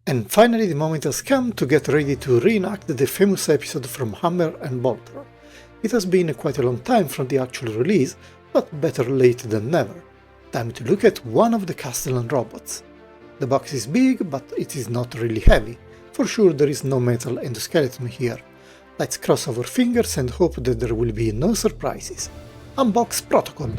And finally the moment has come to get ready to reenact the famous episode from Hammer and Bolter. It has been quite a long time from the actual release, but better late than never. Time to look at one of the Kastelan robots. The box is big, but it is not really heavy. For sure there is no metal and skeleton here. Let's cross our fingers and hope that there will be no surprises. Unbox Protocol.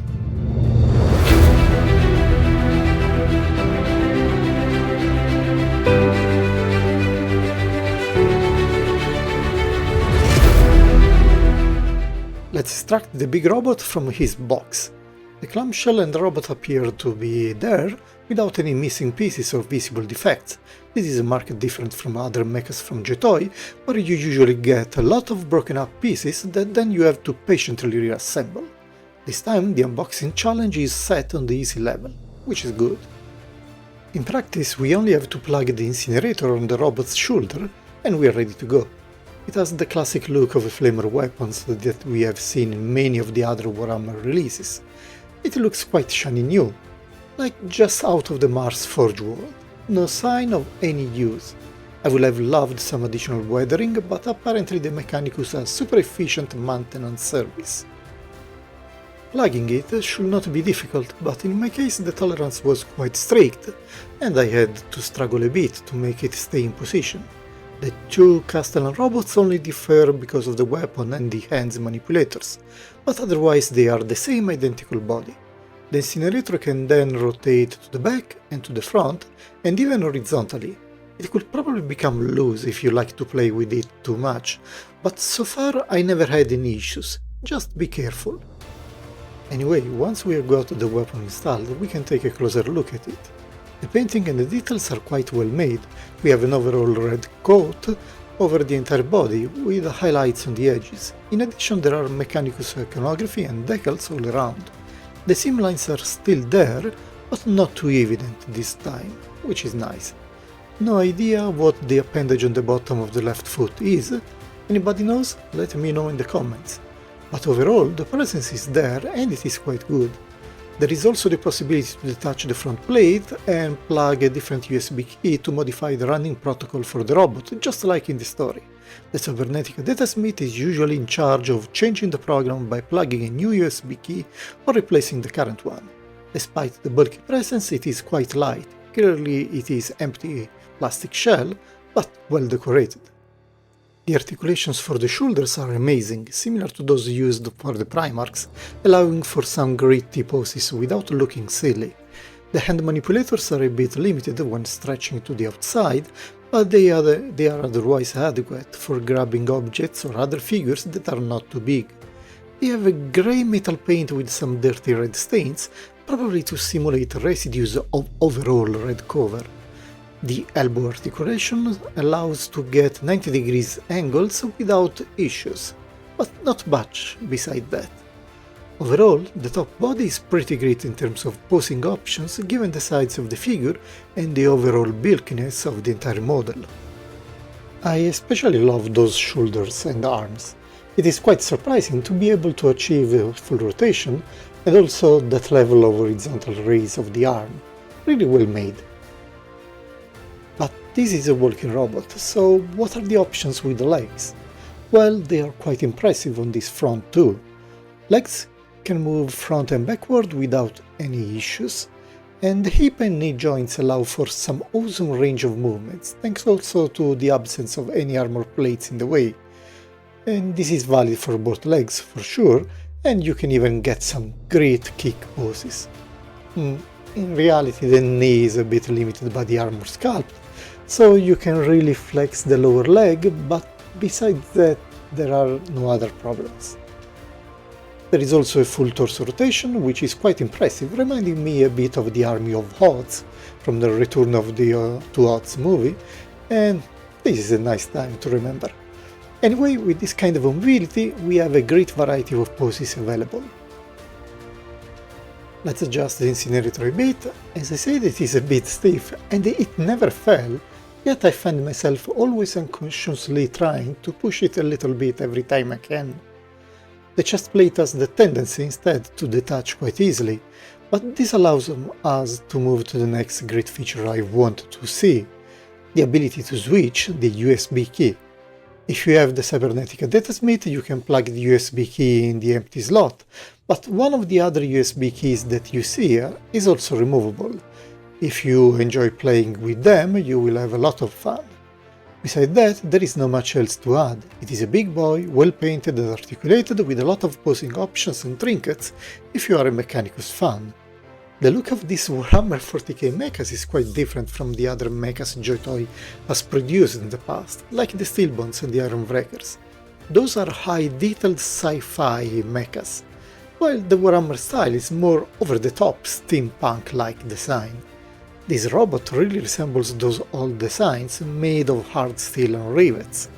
Let's extract the big robot from his box. The clamshell and the robot appear to be there without any missing pieces or visible defects. This is a marked different from other mechas from JOYTOY, where you usually get a lot of broken up pieces that then you have to patiently reassemble. This time the unboxing challenge is set on the easy level, which is good. In practice we only have to plug the Incinerator on the robot's shoulder and we are ready to go. It has the classic look of flamer weapons that we have seen in many of the other Warhammer releases. It looks quite shiny new, like just out of the Mars Forge world. No sign of any use. I would have loved some additional weathering, but apparently the Mechanicus has super efficient maintenance service. Plugging it should not be difficult, but in my case the tolerance was quite strict, and I had to struggle a bit to make it stay in position. The two Kastelan robots only differ because of the weapon and the hands manipulators, but otherwise they are the same identical body. The Incinerator can then rotate to the back and to the front, and even horizontally. It could probably become loose if you like to play with it too much, but so far I never had any issues, just be careful. Anyway, once we have got the weapon installed, we can take a closer look at it. The painting and the details are quite well made. We have an overall red coat over the entire body, with highlights on the edges. In addition there are Mechanicus iconography and decals all around. The seam lines are still there, but not too evident this time, which is nice. No idea what the appendage on the bottom of the left foot is. Anybody knows? Let me know in the comments. But overall the presence is there and it is quite good. There is also the possibility to detach the front plate and plug a different USB key to modify the running protocol for the robot, just like in the story. The cybernetic datasmith is usually in charge of changing the program by plugging a new USB key or replacing the current one. Despite the bulky presence, it is quite light. Clearly it is empty plastic shell, but well decorated. The articulations for the shoulders are amazing, similar to those used for the primarchs, allowing for some gritty poses without looking silly. The hand manipulators are a bit limited when stretching to the outside, but they are otherwise adequate for grabbing objects or other figures that are not too big. They have a grey metal paint with some dirty red stains, probably to simulate residues of overall red cover. The elbow articulation allows to get 90 degrees angles without issues, but not much beside that. Overall, the top body is pretty great in terms of posing options given the size of the figure and the overall bulkiness of the entire model. I especially love those shoulders and arms. It is quite surprising to be able to achieve a full rotation and also that level of horizontal raise of the arm. Really well made. But this is a walking robot, so what are the options with the legs? Well, they are quite impressive on this front too. Legs can move front and backward without any issues, and the hip and knee joints allow for some awesome range of movements, thanks also to the absence of any armor plates in the way. And this is valid for both legs for sure, and you can even get some great kick poses. In reality the knee is a bit limited by the armor sculpt, so you can really flex the lower leg, but besides that there are no other problems. There is also a full torso rotation, which is quite impressive, reminding me a bit of the army of Hods from the Return of the Two Hods movie, and this is a nice time to remember. Anyway, with this kind of mobility we have a great variety of poses available. Let's adjust the Incinerator a bit. As I said, it is a bit stiff and it never fell, yet I find myself always unconsciously trying to push it a little bit every time I can. The chest plate has the tendency instead to detach quite easily, but this allows us to move to the next great feature I want to see. the ability to switch the USB key. If you have the cybernetic Adeptus Mechanicus, you can plug the USB key in the empty slot, but one of the other USB keys that you see here is also removable. If you enjoy playing with them, you will have a lot of fun. Besides that, there is not much else to add. It is a big boy, well painted and articulated with a lot of posing options and trinkets if you are a Mechanicus fan. The look of this Warhammer 40k mechas is quite different from the other mechas JOYTOY has produced in the past, like the Steelbones and the Ironbreakers. Those are high detailed sci-fi mechas, while the Warhammer style is more over-the-top steampunk-like design. This robot really resembles those old designs made of hard steel and rivets,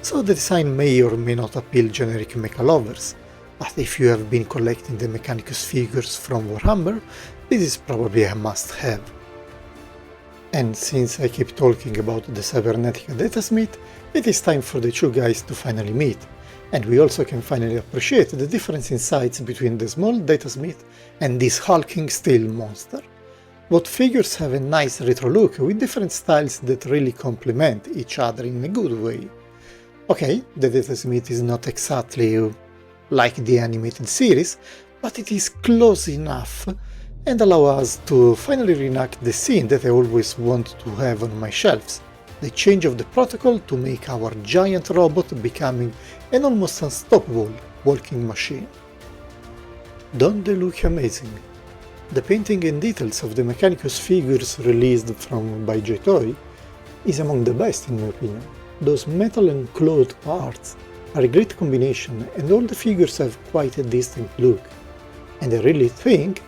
so the design may or may not appeal generic mecha lovers, but if you have been collecting the Mechanicus figures from Warhammer, this is probably a must-have. And since I keep talking about the cybernetic Adeptus Mechanicus, it is time for the two guys to finally meet, and we also can finally appreciate the difference in size between the small Adeptus Mechanicus and this hulking steel monster. Both figures have a nice retro look with different styles that really complement each other in a good way. Okay, the Adeptus Mechanicus is not exactly like the animated series, but it is close enough and allow us to finally reenact the scene that I always want to have on my shelves, the change of the protocol to make our giant robot becoming an almost unstoppable walking machine. Don't they look amazing? The painting and details of the Mechanicus figures released by JOYTOY is among the best in my opinion. Those metal and cloth parts are a great combination and all the figures have quite a distinct look, and I really think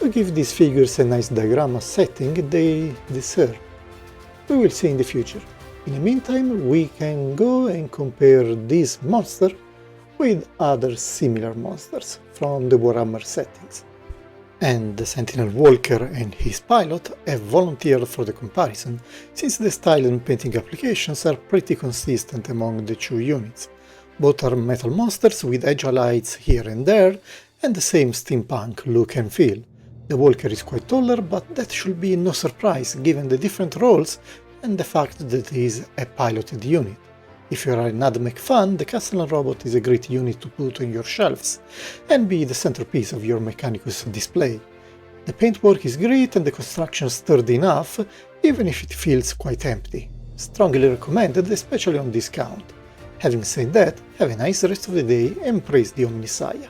to give these figures a nice diorama setting they deserve. We will see in the future. In the meantime, we can go and compare this monster with other similar monsters from the Warhammer settings. And the Sentinel Walker and his pilot have volunteered for the comparison, since the style and painting applications are pretty consistent among the two units. Both are metal monsters with edge lights here and there, and the same steampunk look and feel. The Walker is quite taller, but that should be no surprise given the different roles and the fact that it is a piloted unit. If you are an AdMech fan, the Kastelan Robot is a great unit to put on your shelves and be the centerpiece of your Mechanicus display. The paintwork is great and the construction sturdy enough, even if it feels quite empty. Strongly recommended, especially on discount. Having said that, have a nice rest of the day and praise the Omnissiah.